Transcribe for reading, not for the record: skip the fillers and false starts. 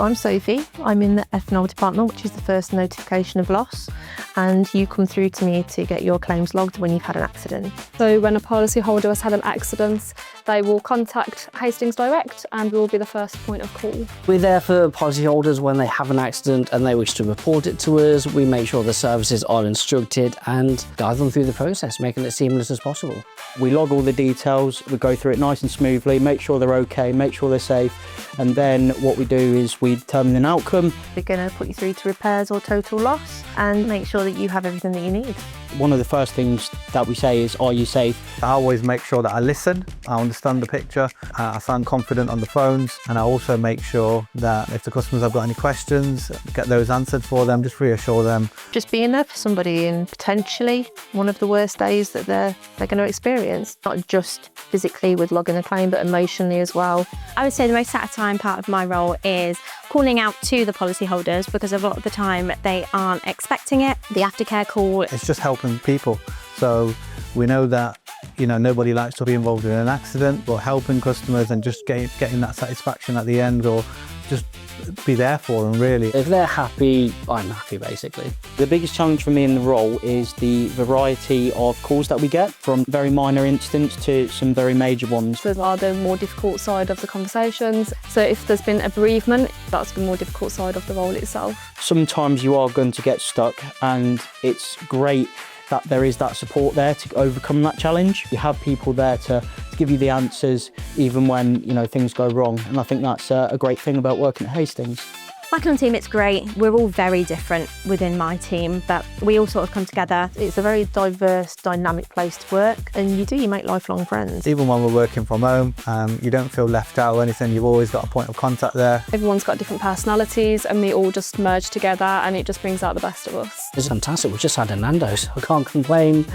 I'm Sophie. I'm in the FNOL department, which is the first notification of loss, and you come through to me to get your claims logged when you've had an accident. So when a policyholder has had an accident, they will contact Hastings direct and we will be the first point of call. We're there for policyholders when they have an accident and they wish to report it to us. We make sure the services are instructed and guide them through the process, making it seamless as possible. We log all the details, we go through it nice and smoothly, make sure they're okay, make sure they're safe, and then what we do is we determine an outcome. We're going to put you through to repairs or total loss and make sure that you have everything that you need. One of the first things that we say is, are you safe? I always make sure that I listen, I understand the picture, I sound confident on the phones, and I also make sure that if the customers have got any questions, get those answered for them, just reassure them. Just being there for somebody in potentially one of the worst days that they're going to experience, not just physically with logging a claim, but emotionally as well. I would say the most satisfying part of my role is calling out to the policyholders, because a lot of the time they aren't expecting it. The aftercare call. It's just helping people. So we know that, nobody likes to be involved in an accident, but helping customers and just getting that satisfaction at the end, or just be there for them, really. If they're happy, I'm happy, basically. The biggest challenge for me in the role is the variety of calls that we get, from very minor incidents to some very major ones. Those are the more difficult side of the conversations. So if there's been a bereavement, that's the more difficult side of the role itself. Sometimes you are going to get stuck, and it's great that there is that support there to overcome that challenge. You have people there to give you the answers even when things go wrong, and I think that's a great thing about working at Hastings. Working on team, it's great. We're all very different within my team, but we all sort of come together. It's a very diverse, dynamic place to work, and you make lifelong friends. Even when we're working from home, you don't feel left out or anything. You've always got a point of contact there. Everyone's got different personalities and we all just merge together, and it just brings out the best of us. It's fantastic. We've just had a Nando's. I can't complain.